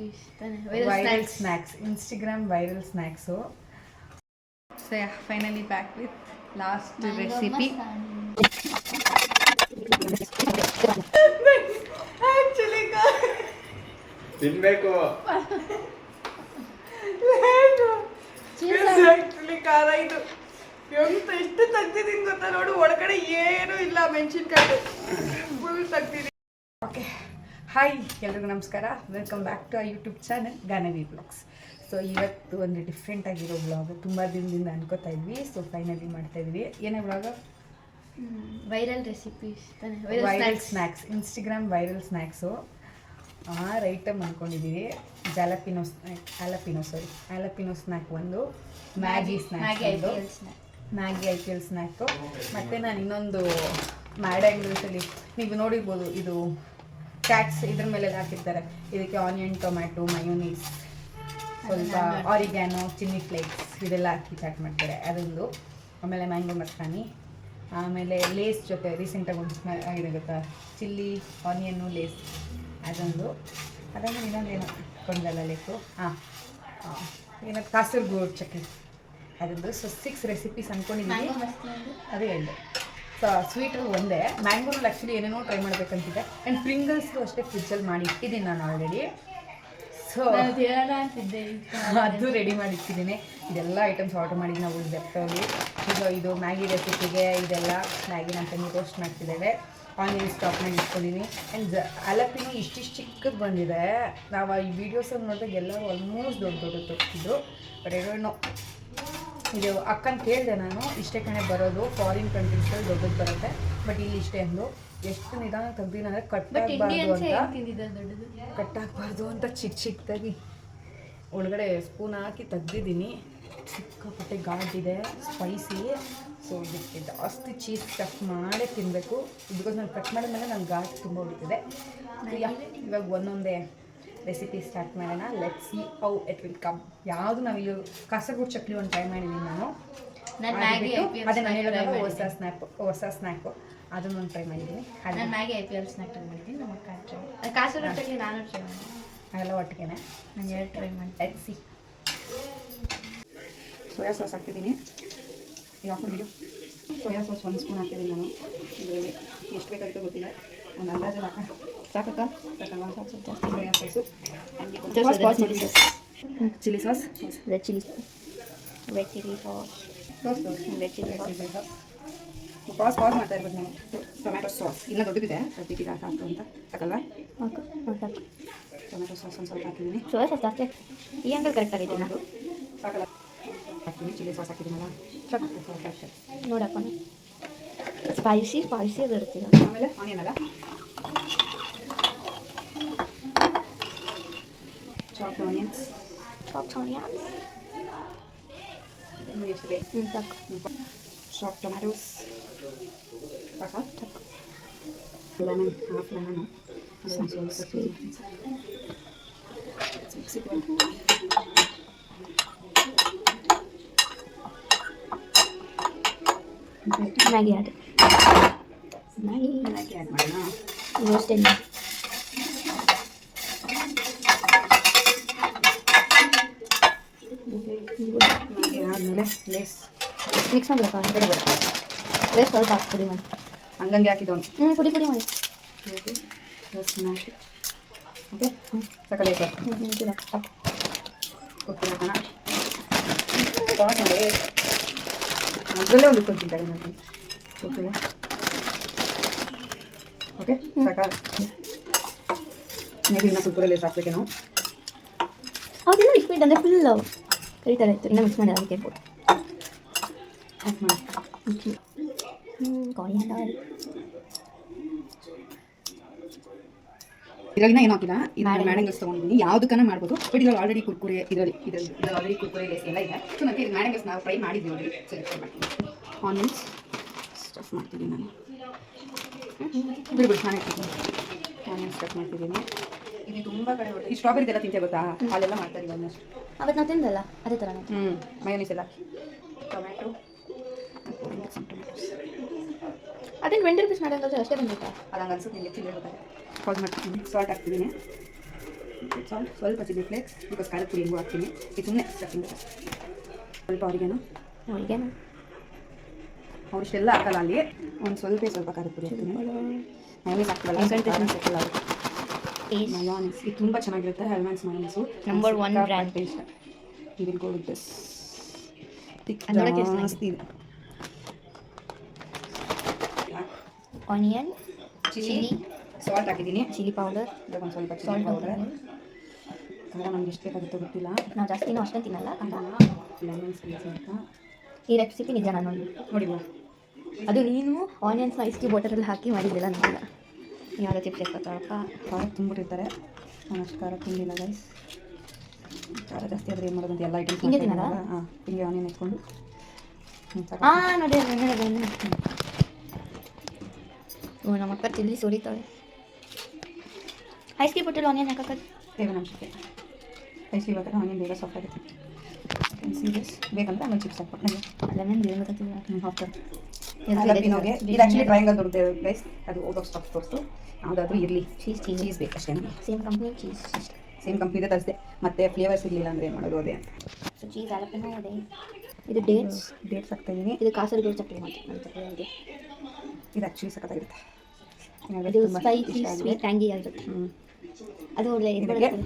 recipes. Viral snacks. Instagram viral snacks. So yeah, finally back with last recipe. Actually, ತಿನ್ಬೇಕು actually ಖಾರ ಇದು ಎಂತ ಎಷ್ಟು ತೆಗ್ದಿದ್ದೀನಿ ಗೊತ್ತಾ ನೋಡು, ಒಳಗಡೆ ಏನೂ ಇಲ್ಲ, ಮೆಣಸಿನ್ಕಾಯಿ ಫುಲ್ ತೆಗ್ದಿದ್ದೀನಿ. ಓಕೆ, ಹಾಯ್ ಎಲ್ರಿಗೂ ನಮಸ್ಕಾರ, welcome back to YouTube channel Ganavi blogs. So ಇವತ್ತು ಒಂದು ಡಿಫ್ರೆಂಟ್ ಆಗಿರೋ ಬ್ಲಾಗ್, ತುಂಬ ದಿನದಿಂದ ಅನ್ಕೋತಾ ಇದ್ವಿ. ಸೊ ಫೈನಲಿ ಮಾಡ್ತಾ ಇದ್ವಿ. ಏನೇ blog? Viral recipes, viral snacks, Instagram viral snacks. 6 item ಅಂದ್ಕೊಂಡಿದ್ದೀವಿ. ಆಲಪಿನೋ ಸ್ನ್ಯಾಕ್ ಒಂದು, ಮ್ಯಾಗಿ ಸ್ನ್ಯಾಕ್ ಒಂದು, Maggi I P L snack, ಮತ್ತು ನಾನು ಇನ್ನೊಂದು ಮ್ಯಾಡಂಗಲ್ಸಲ್ಲಿ ನೀವು ನೋಡಿರ್ಬೋದು, ಇದು ಕ್ಯಾಟ್ಸ್ ಇದ್ರ ಮೇಲೆ ಹಾಕಿರ್ತಾರೆ. ಇದಕ್ಕೆ ಆನಿಯನ್, ಟೊಮ್ಯಾಟೊ, ಮಯೋನೀಸ್, ಸ್ವಲ್ಪ ಆರಿಗ್ಯಾನೋ, ಚಿಲ್ಲಿ ಫ್ಲೇಕ್ಸ್ ಇದೆಲ್ಲ ಹಾಕಿ ಚಾಟ್ ಮಾಡ್ತಾರೆ, ಅದೊಂದು. ಆಮೇಲೆ ಮ್ಯಾಂಗೋ ಮಸ್ತಾನಿ, ಆಮೇಲೆ ಲೇಸ್ ಜೊತೆ ರೀಸೆಂಟಾಗಿ ಒಂದು ಇದೆ ಗೊತ್ತಾ, ಚಿಲ್ಲಿ ಆನಿಯನ್ನು ಲೇಸ್, ಅದೊಂದು. ಅದಾದ್ಮೇಲೆ ಇನ್ನೊಂದೇನೋ ಕೊಂಡಲ್ಲ ಲೇಸು, ಏನೋ ಕಾಸರಗೋಡು ಚಕ್ಲಿ, ಅದೊಂದು. ಸೊ 6 ರೆಸಿಪೀಸ್ ಅಂದ್ಕೊಂಡಿದ್ದೀನಿ, ಅದೇ ಹೇಳಿದೆ. ಸೊ ಸ್ವೀಟಲ್ಲಿ ಒಂದೇ, ಮ್ಯಾಂಗೋನಲ್ಲಿ ಆ್ಯಕ್ಚುಲಿ ಏನೇನೋ ಟ್ರೈ ಮಾಡಬೇಕಂತಿದೆ. ಆ್ಯಂಡ್ ಪ್ರಿಂಗಲ್ಸ್ಗೂ ಅಷ್ಟೇ ಫ್ರಿಜ್ಜಲ್ಲಿ ಮಾಡಿ ಇಟ್ಟಿದ್ದೀನಿ ನಾನು ಆಲ್ರೆಡಿ. ಸೊ ಅದು ರೆಡಿ ಮಾಡಿ ಇಟ್ಟಿದ್ದೀನಿ. ಇದೆಲ್ಲ ಐಟಮ್ಸ್ ಆರ್ಡರ್ ಮಾಡಿದ್ದು ನಾವು ಜೆಪ್ಟೋಲಿ. ಈಗ ಇದು ಮ್ಯಾಗಿ ರೆಸಿಪಿಗೆ ಇದೆಲ್ಲ ಮ್ಯಾಗಿ ನಮ್ಮ ತಂಗಿ ರೋಸ್ಟ್ ಮಾಡ್ತಿದ್ದೇವೆ. ಆನಿಯನ್ ಸ್ಟಾಪ್ ಮಾಡಿ ಇಟ್ಕೊಂಡಿದ್ದೀನಿ. ಆ್ಯಂಡ್ ಆಲಪಿನೋ ಇಷ್ಟಿಷ್ಟು ಚಿಕ್ಕದು ಬಂದಿದೆ. ನಾವು ಈ ವೀಡಿಯೋಸಲ್ಲಿ ನೋಡಿದಾಗ ಎಲ್ಲರೂ ಆಲ್ಮೋಸ್ಟ್ ದೊಡ್ಡ ತೋರಿಸ್ತಿದ್ರು. ಬಟ್ ಏನೋ ಇದು ಅಕ್ಕನ ಕೇಳಿದೆ ನಾನು, ಇಷ್ಟೇ ಕಣೆ ಬರೋದು, ಫಾರಿನ್ ಕಂಟ್ರೀಸಲ್ಲಿ ದೊಡ್ಡದು ಬರುತ್ತೆ, ಬಟ್ ಇಲ್ಲಿ ಇಷ್ಟೇ ಅಂದು. ಎಷ್ಟು ನಿಧಾನ ತೆಗ್ದಿನ ಅಂದರೆ ಕಟ್ಟಾಗಬಾರ್ದು ಅಂತ ಚಿಕ್ಕದಾಗಿ ಒಳಗಡೆ ಸ್ಪೂನ್ ಹಾಕಿ ತೆಗ್ದಿದ್ದೀನಿ. ಸಿಕ್ಕಾಪಟ್ಟೆ ಘಾಟಿದೆ, ಸ್ಪೈಸಿ. ಸೊ ಇದಕ್ಕೆ ಜಾಸ್ತಿ ಚೀಸ್ ಕಟ್ ಮಾಡೇ ತಿನ್ನಬೇಕು, ಬಿಕಾಸ್ ನಾನು ಕಟ್ ಮಾಡಿದ್ಮೇಲೆ ನನ್ನ ಘಾಟ್ ತುಂಬ ಹೊಡಿತಿದೆ. ಇವಾಗ ಒಂದೊಂದೇ ರೆಸಿಪಿ ಸ್ಟಾರ್ಟ್ ಮಾಡೋಣ. Let's see how it will come. ಯಾವುದು ನಾವಿಲ್ಲಿ ಕಾಸರಗೋಡು ಚಕ್ಲಿ ಒಂದು ಟ್ರೈ ಮಾಡಿದ್ದೀನಿ ನಾನು, ಅದೇ ನಾನು ಹೇಳೋದಾಗ ಹೊಸ ಸ್ನ್ಯಾಕು ಅದನ್ನೊಂದು ಟ್ರೈ ಮಾಡಿದ್ದೀನಿ. ನಾನು Maggi I P L snack try ಮಾಡಿದ್ದೀನಿ. ನಮ್ಮ ಕಾಸರಗೋಡು ಚಕ್ಲಿ ನಾನು ಟ್ರೈ ಮಾಡಿದ್ದೀನಿ. ಅದೆಲ್ಲ ಒಟ್ಟಿಗೆ ನಾನು 2 ಟ್ರೈ ಮಾಡಿ. Let's see. ಸೋಯಾ ಸಾಸ್ ಹಾಕ್ತಿದ್ದೀನಿ. ಇದು ಹಾಕ್ಕೊಂಡಿದ್ದು ಸೋಯಾ ಸಾಸ್ 1 ಸ್ಪೂನ್ ಹಾಕ್ತಿದ್ದೀನಿ ನಾನು. ಇದರಲ್ಲಿ ಎಷ್ಟು ಬೇಕಾಗುತ್ತೆ ಗೊತ್ತಿಲ್ಲ, ಒಂದು ಅಂದಾಜಲ್ಲಿ ಸಾಕಕ್ಕ ಸಾಕಲ್ವಾ? ಸಾಕು, ಜಾಸ್ತಿ soya sauce. Chilli sauce, red chilli sauce, pass ಮಾಡ್ತಾ ಇರ್ಬೋದು ನಾನು. ಟೊಮ್ಯಾಟೊ ಸಾಸ್ ಇಲ್ಲ ದೊಡ್ಡದಿದೆ, ಸದ್ಯಕ್ಕೆ ಇದು ಹಾಕು ಅಂತ ಸಾಕಲ್ವಾ? ಸಾಕು. ಟೊಮ್ಯಾಟೊ ಸಾಸ್ ಒಂದು ಸ್ವಲ್ಪ ಹಾಕಿದ್ದೀನಿ. ಸೋಯಾ ಸಾಸ್ ಜಾಸ್ತಿ ಈ ಅಂಗಲ್ ಕರೆಕ್ಟ್ ಆಗಿದೆ ನಾನು ಸಾಕಲ್ಲ. ಹಾಕ್ತೀನಿ, ಚಿಲ್ಲಿ ಸಾಸ್ ಹಾಕಿದ್ದೀನಲ್ಲ, ಸಾಕು. ನೋಡಪ್ಪ, ಸ್ಪೈಸಿ ಅದು ಇರ್ತೀರ. ಆಮೇಲೆ ಆನಿಯನ್ ಅಲ್ಲ, chopped onions, chopped tomatoes, lemon, half lemon, Maggi add ಮಾಡೋಣ. ಅಷ್ಟೇ. ಆದಮೇಲೆ ಲೇಸ್ ಮಿಕ್ಸ್ ಮಾಡಬೇಕಪ್ಪ, ಲೇಸ್ ಸ್ವಲ್ಪ ಹಾಕ್ಬಿಡಿ ಮಾಡಿ, ಹಂಗಂಗೆ ಹಾಕಿದವನು ಪುಡಿ ಮಾಡಿ ಓಕೆ. ಸಕಲೇ ಸರ್ ಸಾಕು. ಕೊಡ್ತೀನಿ ಹಾಕೋಣ. ಸಾಸ್ ಮಾಡಿ ಅದರಲ್ಲೇ ಒಂದು ಕೊಡ್ತಿದ್ದಾರೆ ನನಗೆ. ಓಕೆ ಓಕೆ ಸಾಕ. ಮೇಬಿ ಇನ್ನೂ ಸುತ್ತೂರಲ್ಲಿ ಹಾಕ್ಬೇಕೆ ನಾವು. ಅದೆಲ್ಲ ಲಿಕ್ವಿಡ್ ಅಂದರೆ ಫುಲ್ ಕರಿತಾರೆ ಇತ್ತು, ಇನ್ನೂ ಮಿಕ್ಸ್ ಮಾಡಿ ಅದಕ್ಕೆ ಇರ್ಬೋದು. ಹಾಕಿ ಮಾಡಿ ಕಾರಿಯಾಂಡರ್. ಇದ್ರಾಗಿನ ಏನೂ ಹಾಕಿಲ್ಲ, ಇದು ಮ್ಯಾಡಂಗಲ್ಸ್ ತೊಗೊಂಡಿದ್ದೀನಿ. ಯಾವುದಕ್ಕನ ಮಾಡ್ಬೋದು, ಬಟ್ ಇದ್ರಲ್ಲಿ ಆಲ್ರೆಡಿ ಕುರ್ಕುರೆ, ಇದರಲ್ಲಿ ಆಲ್ರೆಡಿ ಕುರ್ಕುರೆ ಲೇಸ್ ಎಲ್ಲ ಇದೆ. ಸೊ ನನಗೆ ಇದು ಮ್ಯಾಡಂಗಲ್ಸ್ ನಾವು ಫ್ರೈ ಮಾಡಿದ್ವಿ ಆಲ್ರೆಡಿ. ಸೆಲೆಕ್ಟ್ ಮಾಡ್ತೀನಿ. ಆನಿಯನ್ಸ್ ಸ್ಟಫ್ ಮಾಡ್ತಿದ್ದೀನಿ ನಾನು. ಬಿಡ್ಬಿಡಿ, ನಾನು ಇರ್ತೀನಿ. ಆನಿಯನ್ ಸ್ಟಫ್ ಮಾಡ್ತಿದ್ದೀನಿ. ಇದು ತುಂಬ ಕಡೆ ಈ ಸ್ಟ್ರಾಬೆರಿ ಎಲ್ಲ ತಿಂತೆ ಗೊತ್ತಾ, ಅಲ್ಲೆಲ್ಲ ಮಾಡ್ತಾರೆ ಆಲ್ಮೋಸ್ಟ್. ಅವತ್ತು ನಾವು ತಿಂದಲ್ಲ ಅದೇ ಥರನೇ. ಮಯೋನೀಸ್ ಎಲ್ಲ, ಟೊಮ್ಯಾಟೊ, ಅದೇನು 20 ರೂಪೀಸ್ ಮಾಡೋದು ಅಷ್ಟೇ ಬಂದಿತ್ತಾ? ಅದು ಹಂಗೆ ಅನ್ಸುತ್ತೆ. ನಿಮಗೆ ತಿಂದರೆ ಗೊತ್ತಾಗ. ಕಾಲ್ ಮಾಡ್ತೀನಿ. ಸಾಲ್ಟ್ ಹಾಕ್ತಿದ್ದೀನಿ. ಸಾಲ್ಟ್ ಸ್ವಲ್ಪ ಚಿಲ್ಲಿ ಫ್ಲೇಕ್ಸ್ ಬಿಕಾಸ್ ಖಾರದ ಪುಡಿ ಹೆಂಗೂ ಹಾಕ್ತೀನಿ. ಇದು ಸುಮ್ಮನೆ ಸ್ಟಫಿಂಗ್. ಸ್ವಲ್ಪ ಅವರಿಗೇನು ಅವ್ರಿಷ್ಟೆಲ್ಲ ಹಾಕಲ್ಲ ಅಲ್ಲಿ. ಒಂದು ಸ್ವಲ್ಪ ಖಾರದ ಪುಡಿ ಹಾಕ್ತೀನಿ. ಮಯೋನೀಸ್ ಹಾಕ್ತೀವಲ್ಲ ಹಾಕಲ್ಲ ಅದು. ಮಯೋನೀಸ್ ಇದು ತುಂಬ ಚೆನ್ನಾಗಿರುತ್ತೆ. Hellmann's mayonnaise number 1 brand taste. You will go with this thick ಜಾಸ್ತಿ ಇದೆ. ಆನಿಯನ್, ಚಿಲ್ಲಿ, ಸಾಲ್ಟ್ ಹಾಕಿದ್ದೀನಿ, ಚಿಲ್ಲಿ ಪೌಡರ್, ಒಂದು ಸ್ವಲ್ಪ ಚಿಲ್ಲಿ ಪೌಡರ್. ಖಾರ ನಮ್ಗೆ ಎಷ್ಟು ಬೇಕಾಗುತ್ತೋ ಗೊತ್ತಿಲ್ಲ. ನಾವು ಜಾಸ್ತಿನೂ ಅಷ್ಟೇ ತಿನ್ನಲ್ಲ. ಲೆಮನ್ ಸ್ಕ್ವೀಸ್ ಅಂತ ಈ ರೆಸಿಪಿ ನಿಜ ನಾನು ನೋಡಿ. ಅದು ನೀನು ಆನಿಯನ್ಸ್ನ ಐಸ್ ಕ್ಯೂಬ್ ವಾಟರಲ್ಲಿ ಹಾಕಿ ಮಾಡಿದ್ದಿಲ್ಲ ನೋಡಿಲ್ಲ. ಯಾವುದೋ ಚಿಪ್ಸ್ ಎಕ್ಕೊತ್ತಳಪ್ಪ. ಖಾರ ತುಂಬಿಟ್ಟಿರ್ತಾರೆ. ನಾನು ಅಷ್ಟು ಖಾರ ತಿಂದಿಲ್ಲ ಗೈಸ್. ಖಾರ ಜಾಸ್ತಿ ಆದರೆ ಏನು ಮಾಡೋದು ಅಂತ ಎಲ್ಲ ಐಟಮ್ಸ್ ಹಿಂಗೆ ತಿನ್ನಲ್ಲ. ಹಾಂ, ಹಿಂಗೆ ಆನಿಯನ್ ಎತ್ಕೊಂಡು ನೋಡಿ ನಮ್ಮ ಅಕ್ಕ ಚಿಲ್ಲಿ ಸುರಿತಾಳೆ. ಐಸ್ ಕ್ಯೂಬ್ ವಾಟರಲ್ಲಿ ಆನಿಯನ್ ಹಾಕೋದು ತೇವನ ಅಂಶಕ್ಕೆ. ಐಸ್ ಕ್ಯೂಬ್ ಹಾಕಿದ್ರೆ ಆನಿಯನ್ ಬೇಗ ಸಾಫ್ಟ್ ಆಗುತ್ತೆ. ಸೀರಿಯಸ್ ಬೇಕಂದ್ರೆ ಆಮೇಲೆ ಚಿಪ್ಸ್ ಹಾಕ್ಬಿಟ್ಟು ನನಗೆ ಲೆಮನ್ ಬೇರೆ ಗೊತ್ತಿಲ್ಲ. ಹಾಕ್ತಾರೆ. ಜಲಪಿನೋಗೆ ಇದು ಆ್ಯಕ್ಚುಲಿ ಟ್ರಯಾಂಗಲ್ ದೊಡ್ಡದು ಗೈಸ್. ಅದು ಔಟ್ ಆಫ್ ಸ್ಟಾಕ್ ತೋರಿಸ್ತು. ಯಾವುದಾದ್ರೂ ಇರಲಿ, ಚೀಸ್ ಬೇಕಷ್ಟೇ ನನಗೆ. ಸೇಮ್ ಕಂಪ್ನಿ ಚೀಸ್, ಸೇಮ್ ಕಂಪ್ನಿದೆ ತರಿಸಿದೆ. ಮತ್ತು ಫ್ಲೇವರ್ಸ್ ಇರಲಿಲ್ಲ ಅಂದರೆ ಏನು ಮಾಡೋದು ಅದೇ ಅಂತ. ಸೊ ಚೀಸ್ ಆಲಪಿನೋ ಇದೆ. ಇದು ಡೇಟ್ಸ್ ಹಾಕ್ತಾಯಿದ್ದೀನಿ. ಇದು ಕಾಸರಗೋಡು ಚಕ್ಲಿ ಮಾಡ್ತೀನಿ ನನ್ನ ಚಕ್ಲಿ. ಇದು ಆ್ಯಕ್ಚುಲಿ ಸಖತ್ತಾಗಿರುತ್ತೆ. ಇದು ಸ್ಪೈಸಿ ಸ್ವೀಟ್ ಟ್ಯಾಂಗಿ ಆಗಿರುತ್ತೆ. ಅದು ಒಳ್ಳೆ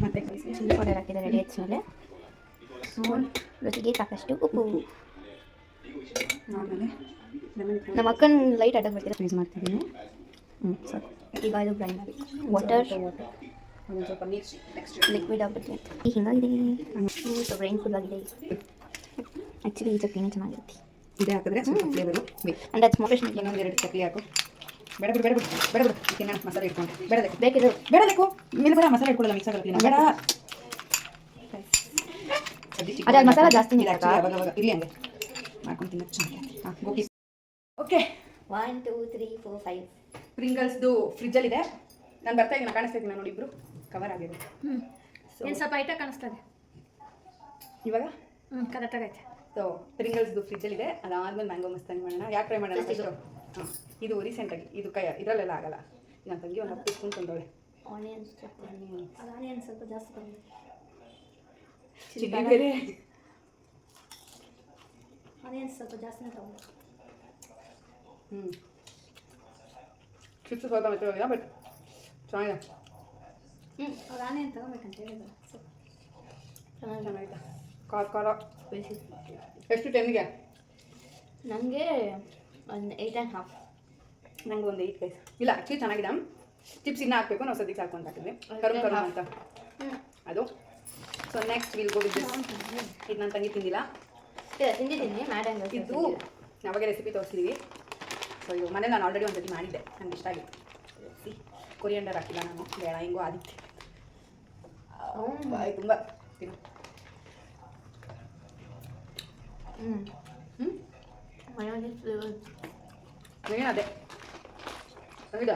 ಮತ್ತೆ ಚಿಲ್ಲಿ ಪೌಡರ್ ಹಾಕಿದ್ದಾರೆ ಡೇಟ್ಸ್ ಮೇಲೆ. ರುಚಿಗೆ ಸಾಕಷ್ಟು ಉಪ್ಪು. ಆಮೇಲೆ ನಮ್ಮ ಅಕ್ಕನ ಲೈಟ್ ಅಡ್ಡ ಬರ್ತೀರ ಯೂಸ್ ಮಾಡ್ತಿದ್ದೀನಿ. ಸಾಕು. ಈಗ ಇದು ಗ್ರೈಂಡ್ ಮಾಡಿ ವಾಟರ್ ಒಂದು ಸ್ವಲ್ಪ ನೀರು ನೆಕ್ಸ್ಟ್ ಲಿಕ್ವಿಡ್ ಆಗ್ಬಿಟ್ಟು ಈಗ ಹಿಂಗಾಗಿದೆ. ಬ್ರೈನ್ ಫುಲ್ ಆಗಿದೆ. ಆ್ಯಕ್ಚುಲಿ ಈ ಚಕ್ಲಿನೇ ಚೆನ್ನಾಗಿರುತ್ತೆ. ಇದೇ ಹಾಕಿದ್ರೆ ಸ್ವಲ್ಪ ಫ್ಲೇವರು ಬೇಕು. ಅಂಡ್ ಅದು ಸ್ಮಾಲ್ ಇನ್ನೊಂದೆರಡು ಚಕ್ಲಿ ಹಾಕು. ಬೇಡ ಬಿಡು ತಿನ್ನೋಣ. ಮಸಾಲೆ ಇಟ್ಕೊಂಡು ಬೇಡಬೇಕು ಬೇಕಿದ್ರು ಮೇಲೆ ಬೇಡ. ಮಸಾಲೆ ಇಟ್ಕೊಳ್ಳಲ್ಲ, ಮಿಕ್ಸ್ ಆಗುತ್ತೆ. ಬೇಡ ಅದೇ ಮಸಾಲ ಜಾಸ್ತಿ ಅವಾಗ ಇಲ್ಲಿ ಹಂಗೆ ಮಾಡ್ಕೊಂಡು ತಿನ್ನೋದು ಚೆನ್ನಾಗಿ. ಹಾಂ ಗೋಪಿ. ಓಕೆ 1 2 3 4 5 ಪ್ರಿಂಗಲ್ಸ್ದು ಫ್ರಿಜ್ಜಲ್ಲಿದೆ. ನಾನು ಬರ್ತಾ ಇದ್ದೀನಿ, ಕಾಣಿಸ್ತಾ ಇದ್ದೀನಿ ನೋಡಿ. ಇಬ್ಬರು ಕವರ್ ಆಗಿದೆ. ಏನು ಸ್ವಲ್ಪ ಐಟ ಕಾಣಿಸ್ತದೆ ಇವಾಗ. ಕರೆಕ್ಟಾಗೈತೆ. ಸೊ ಪ್ರಿಂಗಲ್ಸ್ದು ಫ್ರಿಜ್ಜಲ್ಲಿದೆ. ಅದಾದ್ಮೇಲೆ ಮ್ಯಾಂಗೋ ಮಸ್ತಾನಿ ಮಾಡೋಣ. ಯಾಕೆ ಟ್ರೈ ಮಾಡೋಣ ಫಸ್ಟು? ಹಾಂ, ಇದು ರೀಸೆಂಟಾಗಿ ಇದು ಇದರಲ್ಲೆಲ್ಲ ಆಗಲ್ಲ. ನನ್ನ ತಂಗಿ ಒಂದು 10 ಸ್ಪೂನ್ ತಂದವಳೆ. ಆನಿಯನ್ ಸ್ವಲ್ಪ ಜಾಸ್ತಿ ಬಂದಿದೆ. ಚಿಲ್ಲಿ ಬೇರೆ, ಆನಿಯನ್ ಸ್ವಲ್ಪ ಜಾಸ್ತಿನೇ ತಗೊಂಡು. ಚಿಪ್ಸ್ ಸ್ವಲ್ಪ ಮೆತ್ತವಾಗಿಲ್ಲ, ಬಟ್ ಚೆನ್ನಾಗಿದೆ. ಅವ್ರು ಆನಿಯನ್ ತಗೋಬೇಕಂತ ಹೇಳಿದ್ರು. ಚೆನ್ನಾಗಿದೆ. ಖಾರ ಬೇಯಿಸಿ. ಎಷ್ಟು 10ಗೆ? ನನಗೆ ಒಂದು 8.5. ನಂಗೆ ಒಂದು 8 ಗೈಸ್. ಇಲ್ಲ ಆ್ಯಕ್ಚುಲಿ ಚೆನ್ನಾಗಿದೆ. ಚಿಪ್ಸ್ ಇನ್ನೂ ಹಾಕಬೇಕು. ನಾವು ಸದ್ಯಕ್ಕೆ ಹಾಕೊಂಡು ಹಾಕಿದ್ವಿ ಕರು ಅಂತ ಅದು. So next will go with this. ಇದು ನನ್ನ ತಂಗಿ ತಿಂದಿಲ್ಲ. ತಿಂದಿದ್ದೀನಿ ಮ್ಯಾಡಂಗ್. ಇದು ನಾವಾಗೆ ರೆಸಿಪಿ ತೋರಿಸಿದ್ದೀವಿ. ಸೊ ಇದು ಮನೇಲಿ ನಾನು ಆಲ್ರೆಡಿ ಒಂದು ಸತಿ ಮಾಡಿದ್ದೆ. ನನಗೆ ಇಷ್ಟ ಆಗಿತ್ತು. ಕೊರಿಯಂಡರ್ ಹಾಕಿಲ್ಲ ನಾನು, ಬೇಡ ಹಿಂಗೂ ಆದಿತ್ತು. ತುಂಬ ತಿನ್ನು. ಅದೇ ಸಂಗೀತ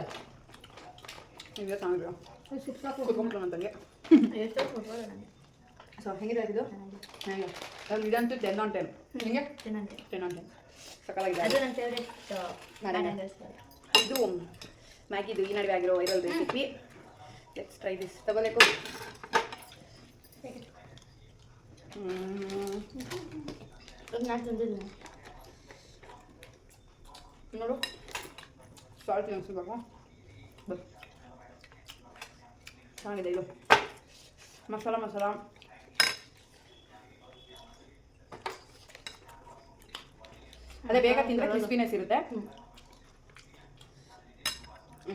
ಈಗ ಚೆನ್ನಾಗಿರೋ ಕುತ್ಕೊಂಡ್ಬಿಟ್ಟು ನನ್ನ ತಂಗಿ. ಸೊ ಹೆಂಗಿದೆ ಇದು? ನನಗೆ ಇದಂತೂ 10 on 10. ನಿಮಗೆ 10 on 10 ಸಕ್ಕತ್ತಾಗಿದೆ. ಅದು ನನ್ನ ಫೇವ್ರೆಟ್ ಇದು ಮ್ಯಾಗಿದು ಈ ನಡುವೆ ಆಗಿರೋ viral recipe. Let's try this. ತಗೋಬೇಕು. ನಾನು ತಿಂದಿದ್ದೀನಿ ನೋಡು. ಸಾಲ್ಟ್ ಅನಿಸ್ಬೇಕು. ಬಸ್ ಚೆನ್ನಾಗಿದೆ ಇದು. ಮಸಾಲ ಅದೇ ಬೇಗ ತಿಂದರೆ ಕ್ರಿಸ್ಪಿನೆಸ್ ಇರುತ್ತೆ.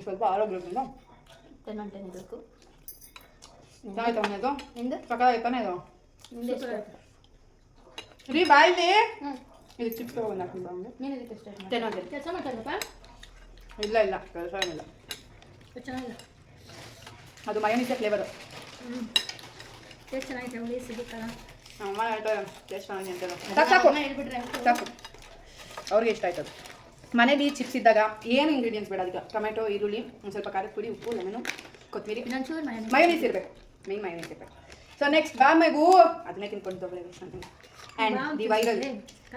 ಸ್ವಲ್ಪ ಆರೋಗ್ಯದಿಂದ 10 on 10 ಇರಬೇಕು. ಚೆನ್ನಾಗಿತ್ತು ಇದು. ನಿಂದು ಸಕ್ಕತ್ತಾಗಿತ್ತಾನೆ ಇದು. ನಿಂದು ಎಷ್ಟು ರೀ ಬಾಯ್ಲಿ. ಇದು ಚಿಪ್ಸ್ ತಗೊಂಡು ಹಾಕ್ತೀನಿ ಬಾ. ನೀನು ಇದಕ್ಕೆ ಎಷ್ಟು 10 on 10. ಕೆಲಸ ಮಾಡ್ತಾರಪ್ಪ? ಇಲ್ಲ ಕೆಲಸ ಏನಿಲ್ಲ. ಚೆನ್ನಾಗಿಲ್ಲ. ಅದು ಮಯೋನೀಸ್ ಫ್ಲೇವರು. ಟೇಸ್ಟ್ ಚೆನ್ನಾಗಿದೆ. ಹುಳಿ ಸಿಗುತ್ತಲ್ಲ. ಅಮ್ಮ ಹೇಳ್ತಾರೆ ಟೇಸ್ಟ್ ಚೆನ್ನಾಗಿದೆ ಅಂತ. ಸಾಕು ಹೇಳ್ಬಿಟ್ರೆ ಸಾಕು. ಅವ್ರಿಗೆ ಇಷ್ಟ ಆಯ್ತದು. ಮನೇಲಿ ಚಿಪ್ಸ್ ಇದ್ದಾಗ ಏನು ಇಂಗ್ರೀಡಿಯೆಂಟ್ಸ್ ಬೇಡ. ಅದಕ್ಕೆ ಟೊಮೆಟೊ, ಈರುಳ್ಳಿ, ಒಂದು ಸ್ವಲ್ಪ ಖಾರದ ಪುಡಿ, ಉಪ್ಪು, ಲೆಮನು, ಕೊತ್ತಂಬರಿ, ಇನ್ನೊಂಚೂರು ಮಯೋನೀಸ್ ಇರಬೇಕು. ಮೇನ್ ಮಯೋನೀಸ್ ಇರಬೇಕು. ಸೊ ನೆಕ್ಸ್ಟ್ ಬಾ ಮೇಗೂ ಅದನ್ನೇ ತಿನ್ಕೊಂಡು ತಗೊಳ್ಳಿ. And the viral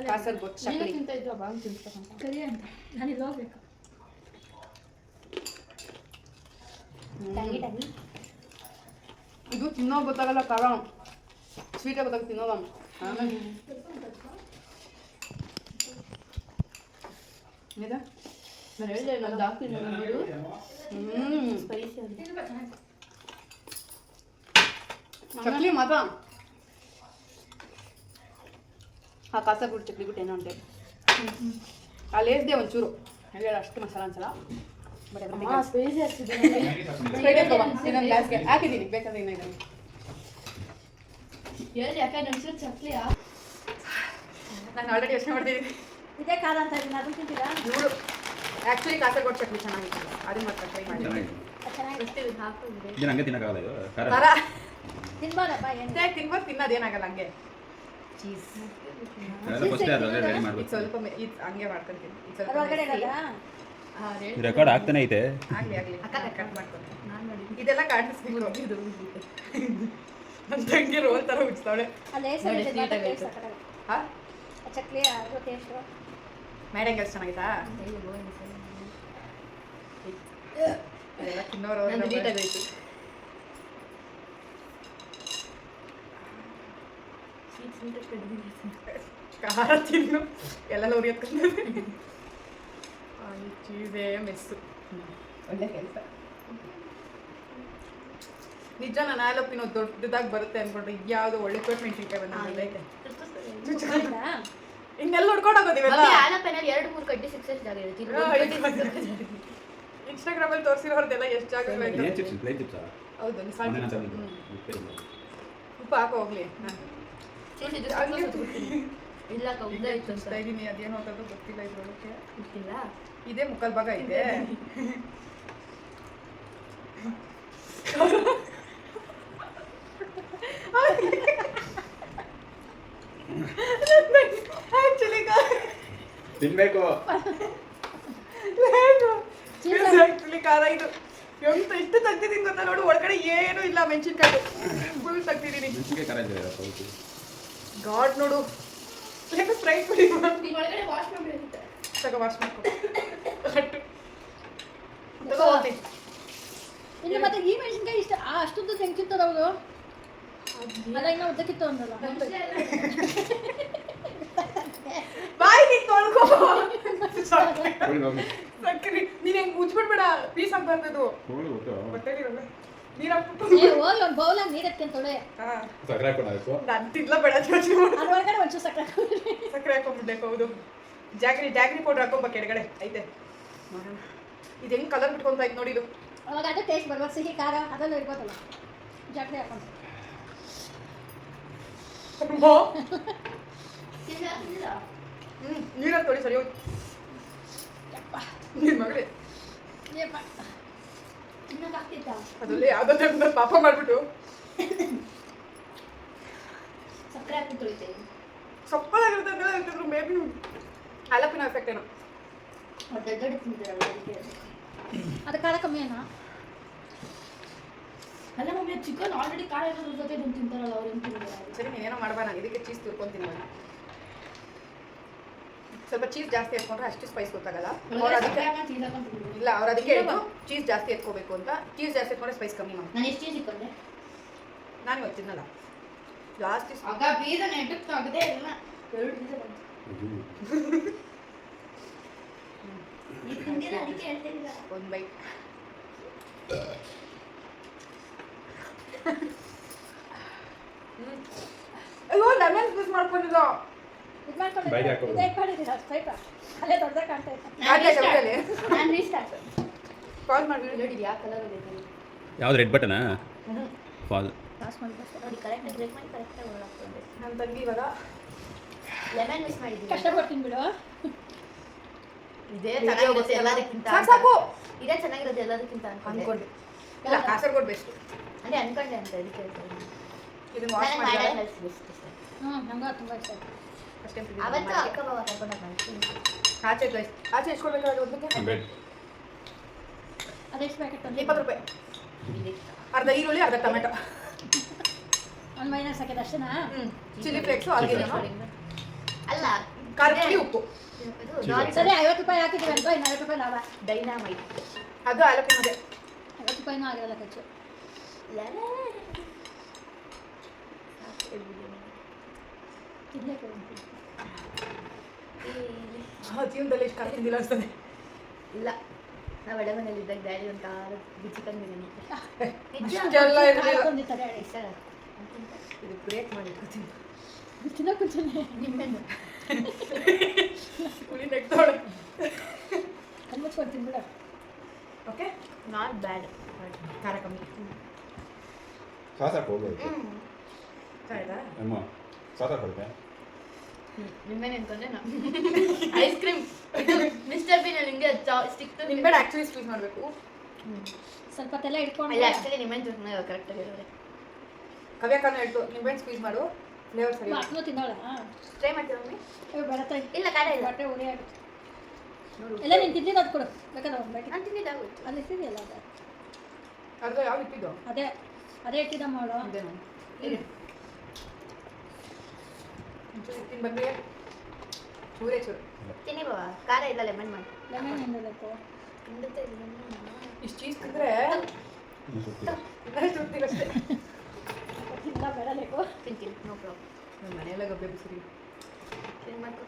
Kasaragod chakli. ಕರಿ ಅಂತ ನಾನು ಇಲ್ಲಿ ಹೋಗ್ಬೇಕು. ಇದು ತಿನ್ನೋ ಗೊತ್ತಾಗಲ್ಲ ಖಾರ ಸ್ವೀಟಾಗಿ ಗೊತ್ತಾಗ ತಿನ್ನೋದ ಆಮೇಲೆ ಇದೆ ನಾನು ಹೇಳಿದೆ ನಾನು ಹಾಕ್ತೀನಿ ನೋಡು ಸ್ಪೈಸಿ ಅಂತ ಚಕ್ಲಿ ಮಾತ್ರ ಆ ಕಾಸರಗೋಡು ಚಕ್ಲಿ ಬಿಟ್ಟು ಏನೋ ಅಂತೆ ಅಲ್ಲಿ ಏರಿದೆ ಒಂಚೂರು ಹೇಳಿ ಅಷ್ಟು ಮಸಾಲ ಅನ್ಸಲ್ಲ ಬಟ್ ಸ್ಪೈಸಿ ಆಗ್ತಿದೆ ಇನ್ನೊಂದು ಗ್ಲಾಸ್ಗೆ ಹಾಕಿದ್ದೀನಿ ಬೇಕಾದ್ರೆ ಇನ್ನೂ ಇದೆ ಹೇಳಿ ಯಾಕೆ ನೆನ್ಸಿರೋ ಚಕ್ಲಿಯಾ ನಾನು ಆಲ್ರೆಡಿ ಯೋಚನೆ ಮಾಡ್ತಿದ್ದೀನಿ ಇದೇ ಖಾರ ಅಂತ ಇದೀನಿ ಅದನ್ನ ತಿಂತೀರಾ ನೋಡು ಆ್ಯಕ್ಚುಲಿ ಕಾಸರಗೋಡು ಚಕ್ಲಿ ಚೆನ್ನಾಗಿತ್ತು ಅದನ್ನ ಮಾತ್ರ ಟ್ರೈ ಮಾಡಿ ಚೆನ್ನಾಗಿರುತ್ತೆ ಹಾಕಿದ್ರೆ ಇದು ಹಂಗೆ ತಿನ್ನಕ್ಕಾಗಲ್ಲ ಇದು ಖಾರ ಖಾರ ತಿನ್ಬೋದಪ್ಪ ಏನು ತಿನ್ಬೋದು ತಿನ್ನೋದೇನಾಗಲ್ಲ ಹಂಗೆ ಚೀಸ್ ಅದೆಲ್ಲ ಫಸ್ಟೇ ಅದರಲ್ಲೇ ರೆಡಿ ಇದು ಮಾಡ್ಬೇಕು ಸ್ವಲ್ಪ ಇದು ಹಂಗೆ ಮಾಡ್ಕೊಂತೀನಿ ಇದು ಸ್ವಲ್ಪ ಹೊರಗಡೆ ಇರೋದಾ ರೆಕಾರ್ಡ್ ಆಗ್ತಾನೆ ಐತೆ ಆಗಲಿ ಕಟ್ ಮಾಡ್ಕೊಂಡು ಇದೆಲ್ಲ ಕಾಣಿಸ್ಬೇಕು ನನ್ನ ತಂಗಿ ರೋಲ್ ಥರ ಉಚ್ತಾವಳೆ ಅಲ್ಲಿ ಹಾಂ ಚಕ್ಲಿ ಅದು ಟೇಸ್ಟು ಮೇಡಂಗೆ ಎಷ್ಟು ಚೆನ್ನಾಗಿತ್ತಾ ಅದೆಲ್ಲ ತಿನ್ನೋರು ನೀಟಾಗೈತಿ ಖಾರ ತಿನ್ನು ಎಲ್ಲ ಉರಿಯತ್ಕೊಂಡು ಚೀಸೇ ಮೆಸ್ಸು ಒಳ್ಳೆ ಕೆಲಸ ನಿಜ ನಾನು ಆಲೋಪಿನೋ ದೊಡ್ಡದಾಗಿ ಬರುತ್ತೆ ಅನ್ಕೊಂಡ್ರೆ ಯಾವುದು ಒಳ್ಳೆ ಮೆಣಸಿನ್ಕಾಯಿ ಬಂದೈತೆ ಇನ್ನೆಲ್ಲ ನೋಡ್ಕೊಂಡು ಹೋಗೋದಿವೆಲ್ಲ ಆಲಪೆನಲ್ಲಿ 2-3 ಕಡ್ಡಿ ಸಿಕ್ಸಸ್ ಜಾಗ ಇರುತ್ತೆ ಇನ್ಸ್ಟಾಗ್ರಾಮಲ್ಲಿ ತೋರಿಸಿರೋರ್ದೆಲ್ಲ ಎಷ್ಟು ಜಾಗ ಬೇಕು ಏನ್ ಚಿಪ್ಸ್ ಪ್ಲೇಟ್ ಚಿಪ್ಸಾ ಹೌದು ಮೊನ್ನೆ ನಾನು ತಂದಿದ್ದು. ಉಪ್ಪು ಹಾಕೋ ಹೋಗ್ಲಿ ಇಲ್ಲ ಕೌದ ಇತ್ತು ಅಂತ ಇದ್ದೀನಿ ಅದೇನೋ ಅಂತದ್ದು ಗೊತ್ತಿಲ್ಲ ಇದ್ರೊಳಗೆ ಗೊತ್ತಿಲ್ಲ ಇದೇ ಮುಕ್ಕಲ್ ಭಾಗ ಇದೆ ಆಕ್ಚುಲಿ ತಿನ್ಬೇಕು ಆಕ್ಚುಲಿ ಖಾರ ಇದು ಎಂತ ಇಷ್ಟು ತೆಗ್ದಿದ್ದೀನಿ ಗೊತ್ತಾ ನೋಡು ಒಳಗಡೆ ಏನೂ ಇಲ್ಲ ಮೆಣಸಿನ್ಕಾಯಿ ಫುಲ್ ತೆಗ್ದಿದ್ದೀನಿ ಮೆಣಸಿನ್ಕಾಯಿ ಖಾರ ಇದೆ ಹೌದು ಗಾಡ್ ನೋಡು ಸ್ಪ್ರೈಟ್ ಕುಡಿ ಒಳಗಡೆ ವಾಶ್ ಮಾಡಬೇಕಿತ್ತು ತಗೋ ವಾಶ್ ಮಾಡ್ಕೊ ಕಟ್ಟು ತಗೋ ಹೋಗ್ತೀನಿ ಇನ್ನು ಮತ್ತೆ ಈ ಮೆಣಸಿನ್ಕಾಯಿ ಇಷ್ಟ ಅಷ್ಟೊಂದು ಹೆಂಗೆ ತಿಂತದ ಅವರು ಅಲ್ಲ ಇನ್ನ ಉದ್ದಕ್ಕಿತ್ತು ಅಂದಲ್ಲ ಬಾಯ್ ನೀನ್ ತೊಳ್ಕೊ ಹೋಗಿ ಹೋಗಿ ಸಕ್ಕರೆ ನೀನ್ ಹೆಂಗ್ ಮುಚ್ಬಿಡ್ಬೇಡ ಪೀಸ್ ಹಾಕ್ಬಾರ್ದು ಹೋಗಿ ಗೊತ್ತು ಹೊಟ್ಟೆಲಿರಲ್ಲ ನೀರ್ ಹಾಕ್ಬಿಟ್ಟು ಹೋಗಿ ಒಂದು ಬೌಲಾಗಿ ನೀರು ಎತ್ಕೊಂತೊಳೆ ಹಾ ಸಕ್ಕರೆ ಹಾಕೊಂಡು ನಾನು ತಿನ್ಲ ಬೇಡ ಯೋಚನೆ ಮಾಡು ಅದ್ರೊಳಗಡೆ ಒಂಚೂರು ಸಕ್ಕರೆ ಸಕ್ಕರೆ ಹಾಕೊಂಡ್ಬಿಡ್ಬೇಕು ಹೌದು ಜಾಗ್ರಿ ಪೌಡರ್ ಹಾಕೊಂಬ ಕೆಳಗಡೆ ಐತೆ ಇದು ಹೆಂಗ್ ಕಲರ್ ಬಿಟ್ಕೊಂತ ಐತೆ ನೋಡಿ ಇದು ಅವಾಗ ಅದು ಟೇಸ್ಟ್ ಬರ್ಬೇಕು ಸಿಹಿ ಖಾರ ಅದೆಲ್ಲ ಇರ್ಬೋದಲ್ಲ ಜಾಗ್ರಿ ಹಾಕೊಂಡು ನೀರಲ್ಲಿ ತೊಳಿ ಸರಿ ಹೋಗಿ ನಿನ್ ಮಗಳೇ ಅದರಲ್ಲಿ ಯಾವ್ದೋ ಟೈಮ್ನಲ್ಲಿ ಪಾಪ ಮಾಡ್ಬಿಟ್ಟು ಸಕ್ಕರೆ ಹಾಕಿ ತೊಳಿತೇವೆ ಸಪ್ಪಳಾಗಿರುತ್ತೆ ಅಂದ್ರೆ ಅಂತಿದ್ರು ಮೇಬಿ ಆಲಪಿನ ಎಫೆಕ್ಟ್ ಏನೋ ದೊಡ್ಡ ದೊಡ್ಡ ತಿಂತಾರೆ ಅದು ಖಾರ ಕಮ್ಮಿ ಏನೋ ಅಲ್ಲ ಮಮ್ಮಿ ಚಿಕನ್ ಆಲ್ರೆಡಿ ಖಾರ ಇರೋದ್ರ ಜೊತೆ ಇದನ್ನು ತಿಂತಾರಲ್ಲ ಅವ್ರು ಏನು ತಿಂತಾರೆ ಸರಿ ನೀನೇನೋ ಮಾಡ್ಬಾ ನಾನು ಇದಕ್ಕೆ ಚೀಸ್ ತುರ್ಕೊಂತೀನಿ ಸ್ವಲ್ಪ ಚೀಸ್ ಜಾಸ್ತಿ ಎತ್ಕೊಂಡ್ರೆ ಅಷ್ಟು ಸ್ಪೈಸ್ ಗೊತ್ತಾಗಲ್ಲ ಅವ್ರು ಅದಕ್ಕೆ ಇಲ್ಲ ಅವ್ರು ಅದಕ್ಕೆ ಹೇಳಿದ್ದು ಚೀಸ್ ಜಾಸ್ತಿ ಎತ್ಕೋಬೇಕು ಅಂತ ಚೀಸ್ ಜಾಸ್ತಿ ಎತ್ಕೊಂಡ್ರೆ ಸ್ಪೈಸ್ ಕಮ್ಮಿ ಮಾಡಿ ನಾನು ಎಷ್ಟು ಚೀಸ್ ಇಟ್ಕೊಂಡೆ ನಾನು ಇವತ್ತು ತಿನ್ನಲ್ಲ ಜಾಸ್ತಿ ಆಗ ಬೀಜ ನೆಟ್ಟಕ್ಕೆ ಆಗದೆ ಇಲ್ಲ 2 ಬೀಜ ಬಂತು ನೀವು ತಿಂದಿಲ್ಲ ಅದಕ್ಕೆ ಹೇಳ್ತಿಲ್ಲ ಒಂದು ಬೈಟ್ ಅಯ್ಯೋ ಲೆಮನ್ ಜ್ಯೂಸ್ ಮಾಡ್ಕೊಂಡಿಲ್ಲ ಇದು ಮಾಡ್ಕೊಂಡು ಬಾಯಿಗೆ ಹಾಕ್ಕೊಂಡು. ಇದೇ ಇಟ್ಕೊಂಡಿದ್ದೀರ ಸ್ವಲ್ಪ ಅಲ್ಲೇ ದೊಡ್ಡದಾಗಿ ಕಾಣ್ತಾ ಇತ್ತು ನಾನು ರೀಸ್ಟಾರ್ಟ್ ಕಾಲ್ ಮಾಡಿ ನೋಡಿ ಯಾವ ಕಲರ್ ಬೇಕು ಯಾವ್ದು ರೆಡ್ ಬಟನಾ ಫಾಲ್ ಪಾಸ್ ಮಾಡಿ ನೋಡಿ ಕರೆಕ್ಟ್ ಬ್ರೇಕ್ ಮಾಡಿ ಕರೆಕ್ಟಾಗಿ ಒಳಗಾಗ್ತದೆ ನನ್ನ ತಂಗಿ ಇವಾಗ ಲೆಮನ್ ಮಿಸ್ ಮಾಡಿದ್ದೀನಿ ಕಷ್ಟಪಡ್ತೀನಿ ಬಿಡು ಇದೇ video ಚೆನ್ನಾಗಿರುತ್ತೆ ಗೊತ್ತಿಲ್ಲ. ಎಲ್ಲದಕ್ಕಿಂತ ಸಾಕು ಇದೇ ಚೆನ್ನಾಗಿರೋದು ಎಲ್ಲದಕ್ಕಿಂತ ಅನ್ಕೊಂಡೆ ಇಲ್ಲ ಕಾಸರಗೋಡು ಬೆಸ್ಟ್ ಅಂದರೆ ಅನ್ಕೊಂಡೆ ಅಂತ ಇದಕ್ಕೆ ಇದನ್ನ ವಾಶ್ ಮಾಡಿ ನಂಗೆ ತುಂಬ ಇಷ್ಟ ಅಷ್ಟೇ ಅವತ್ತು ಅಕ್ಕ ಬಾವ ಕರ್ಕೊಂಡು ಮಾಡ್ತೀನಿ ಆಚೆ ಆಚೆ ಎಷ್ಟು ಕೊಡ್ಬೇಕಾದ್ರೆ ಒಂದಕ್ಕೆ ಅದೆಷ್ಟು ಪ್ಯಾಕೆಟ್ ತಂದು 20 ರೂಪಾಯಿ ಅರ್ಧ ಈರುಳ್ಳಿ ಅರ್ಧ ಟೊಮೆಟೊ ಒಂದು ಮೈನಸ್ ಹಾಕಿದ ಅಷ್ಟೇನಾ ಚಿಲ್ಲಿ ಫ್ಲೇಕ್ಸು ಆಗಿದೆನೋ ಅಲ್ಲ ಖಾರ ಪುಡಿ ಉಪ್ಪು ಸರಿ 50 ರೂಪಾಯಿ ಹಾಕಿದ್ದೀವಿ ಅಲ್ವಾ ಇನ್ನು 50 ರೂಪಾಯಿ ಲಾಭ ಡೈನಾಮೈಟ್ ಅದು ಆಲಪಿನದೆ 50 ರೂಪಾಯಿನೂ ಆಗಿರಲ್ಲ ಖರ್ಚು ತಿನ್ನಕ್ಕೆ ಜೀವನದಲ್ಲಿ ಎಷ್ಟು ಖಾರ ತಿಂದಿಲ್ಲ ಅನ್ಸ್ತದೆ. ಇಲ್ಲ ನಾವು ಒಳ್ಳೆ ಮನೇಲಿ ಇದ್ದಾಗ ಡ್ಯಾಡಿ ಒಂದು ಖಾರ ಚಿಕನ್ ಬಿರಿಯಾನಿ ಅಷ್ಟೆಲ್ಲ ಇರಲಿಲ್ಲ. ಬಂದಿರ್ತಾರೆ ಇಷ್ಟ ಇದು ಬ್ರೇಕ್ ಮಾಡಿರ್ತೀನಿ. ತಿನ್ನಕ್ಕೆ ಮುಂಚೆನೆ ನಿಮ್ಮೆಣ್ಣು ಹುಳಿ ನೆಕ್ತೋಳೆ. ಕಣ್ಮುಚ್ಕೊಂಡು ತಿನ್ಬಿಡ. Okay, not bad. ಖಾರ ಕಮ್ಮಿ. ಸಾಸಾಕು ಹೋಗೋದು ಆಯ್ತಾ? ಅಮ್ಮ ಸಾಸಾಕು ಹೋಗುತ್ತೆ. ನಿಂಬೆಣ್ಣೆ ಅನ್ಕೊಂಡೆ ನಾ ಐಸ್ ಕ್ರೀಮ್ ಇದು ಮಿಸ್ಟರ್ ಬೀನ್ ನಿಮಗೆ ಸ್ಟಿಕ್ ನಿಂಬೆಹಣ್ಣು ಆ್ಯಕ್ಚುಲಿ ಸ್ಕ್ವೀಸ್ ಮಾಡಬೇಕು. ಸ್ವಲ್ಪ ತೆಲ್ಲ ಇಟ್ಕೊಂಡು ಇಲ್ಲ ಆ್ಯಕ್ಚುಲಿ ನಿಂಬೆಣ್ಣೆ ಜ್ಯೂಸ್ ಕರೆಕ್ಟಾಗಿ ಇರೋದೆ. ಕವ್ಯಾಕನ್ನು ಹೇಳ್ತು ನಿಂಬೆಹಣ್ಣು ಸ್ಕ್ವೀಸ್ ಮಾಡು, ಫ್ಲೇವರ್ ಸರಿ. ಅಕ್ಕನೂ ತಿನ್ನೋಳ ಟ್ರೈ ಮಾಡ್ತೀವಿ ಮಮ್ಮಿ. ಬೆಳತಾ ಇಲ್ಲ ಖಾರ ಇಲ್ಲ ಬಟ್ಟೆ ಉರಿ ಆಗುತ್ತೆ. ನೋಡು ಎಲ್ಲ ನೀನು ತಿಂದಿದ್ದು ಅದು ಕೊಡು ಬೇಕಾದ್ರೆ ಒಂದು ಬೇಟಿ ನಾನು ತಿಂದಿದ್ದಾಗೋಯ್ತು. ಅಲ್ಲಿ ಇಟ್ಟಿದೆಯಲ್ಲ ಅದು ಅರ್ಧ ಯಾವ್ದು ಇಟ್ಟಿದ್ದು? ಅದೇ ಇಟ್ಟಿದ್ದ ಮಾಡು. ಇದೇನು ತಿನ್ ಬಂದ್ರೆ ಚೂರೇ ಚೂರು. ತಿನ್ನಿ ಬಾವ, ಖಾರ ಇಲ್ಲ ಲೆಮನ್ ಮಾಡಿ ಲೆಮನ್ ಹಿಂಡಬೇಕು. ಖಂಡಿತ ಇಷ್ಟು ಚೀಸ್ ತಿಂದರೆ ಇನ್ನಷ್ಟು ತಿಂತೀವಿ ಅಷ್ಟೇ. ತಿನ್ನ ಬೇಡಬೇಕು. ತಿಂತೀನಿ ನೋ ಪ್ರಾಬ್ಲಮ್. ನಮ್ಮ ಮನೆಯೆಲ್ಲ ಗಬ್ಬೆ ಬಿಸಿರಿ. ಏನು ಮಾಡ್ಕೊ